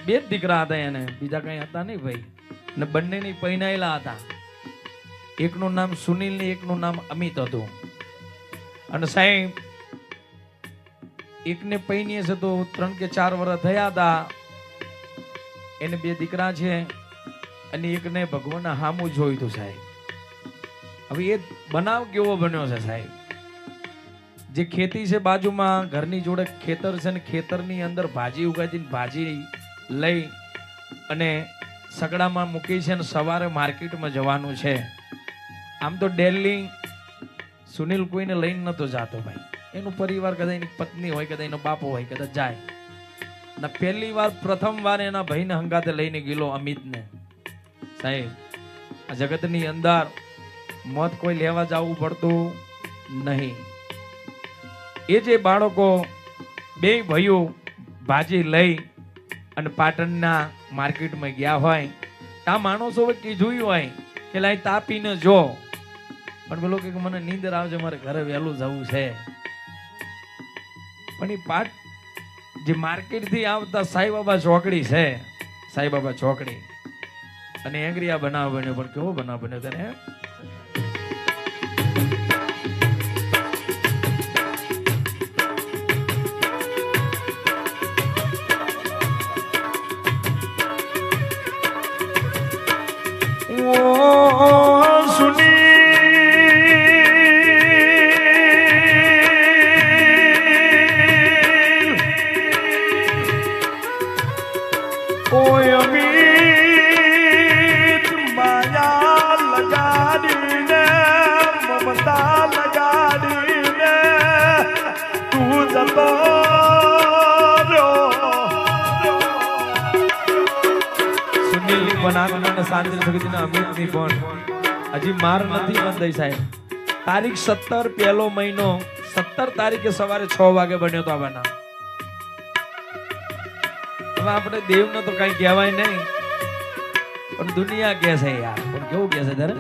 બે જ દીકરા હતા એને, બીજા કઈ હતા નહીં ભાઈ. ને બંનેની પૈણાયેલા હતા. એકનું નામ સુનિલ ને એકનું નામ અમિત હતું. અને સાહેબ એકને પૈણીએ છે તો 3 કે 4 વર્ષ થયા હતા. એને 2 દીકરા છે અને એકને ભગવાનના હામું જોયું હતું સાહેબ. હવે એ બનાવ કેવો બન્યો છે સાહેબ? જે ખેતી છે બાજુમાં, ઘરની જોડે ખેતર છે ને ખેતરની અંદર ભાજી ઉગાડી, ભાજી લઈ અને સગડામાં મૂકી છે ને સવારે માર્કેટમાં જવાનું છે. આમ તો ડેલી સુનિલ કોઈને લઈને નતો જાતો ભાઈ. એનું પરિવાર કદાચ એની પત્ની હોય, કદાચ એનો બાપો હોય, કદાચ જાય. ને પહેલી વાર પ્રથમ વાર એના ભાઈને હંગાતે લઈને ગયેલો અમિતને. સાહેબ આ જગતની અંદર મત કોઈ લેવા જવું પડતું નહીં. એ જે બાળકો 2 ભાઈઓ ભાજી લઈ અને પાટણના માર્કેટમાં ગયા હોય, આ માણસો કીધું હોય કે લાઈ તાપીને જો, પણ પેલો કે મને નીંદર આવશે, મારે ઘરે વહેલું જવું છે. પણ એ જે માર્કેટ થી આવતા સાંઈબાબા ચોકડી છે, સાંઈબાબા ચોકડી, અને એંગરિયા બનાવ બન્યો. પણ કેવો બનાવ બન્યો તને? હજી માર નથી બંધાઈ સાહેબ. તારીખ 17 પહેલો મહિનો 17 તારીખે સવારે 6 વાગે બન્યો તો આ બનાવ. હવે આપણે દેવને તો કઈ કહેવાય નહીં, પણ દુનિયા કે છે યાર. પણ કેવું કે છે તારે?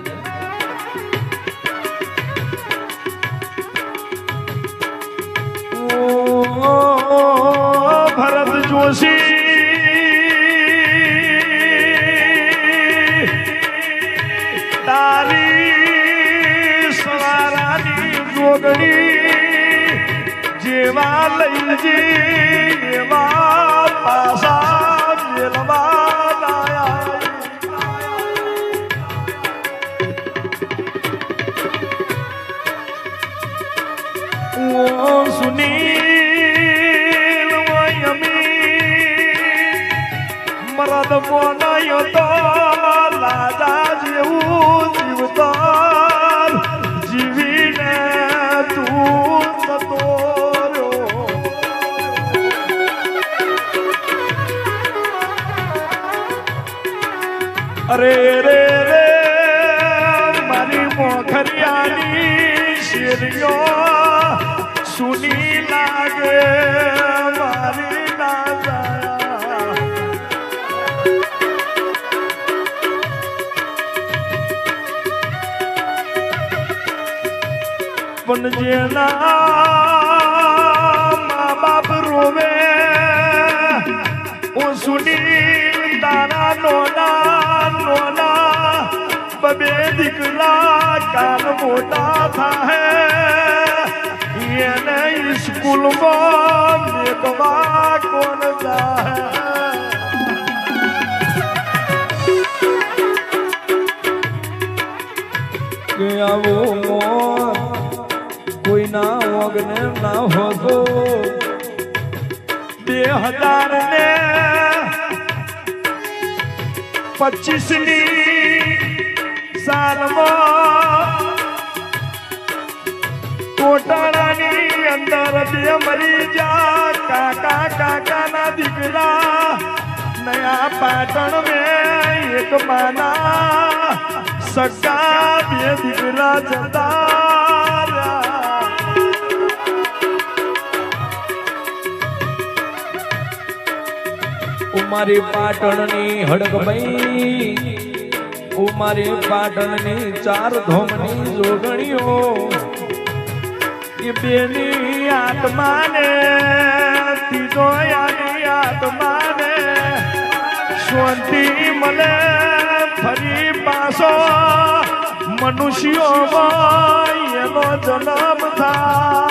ભરત જોશી જેવા લઈ એવા પાસા જેલવા લાયા. ઓ સુનીલ મરદ બોનાયો તો લાજા જેવું જીવતા જીવીને તું જતો. અરે રે રે મારી મોખરિયાની શેરીઓ સુની લાગે મારી ના જાય. પણ જેના મા બાપ રોવે ઓ સુની તારા નોના બબે દીકરા કાન મોટા થાય એને સ્કૂલમાં મેકવા કોણ જાય. કે આવો મોર કોઈના વગને ના હોતો. 2025 સાલમાં કોટાળાની અંદર 2 મરી જા કાકાના દીકરા. નયા પાટણ મેં એક માના સગા 2 દીકરા જતા. મારી પાટણની હડકભાઈ, મારી પાટણની 4 ધોમની જોગણીઓ, એ બેની આત્માને તીજો યાની આત્માને શાંતિ મળે ફરી પાછો મનુષ્યોમાં એનો જન્મ થાય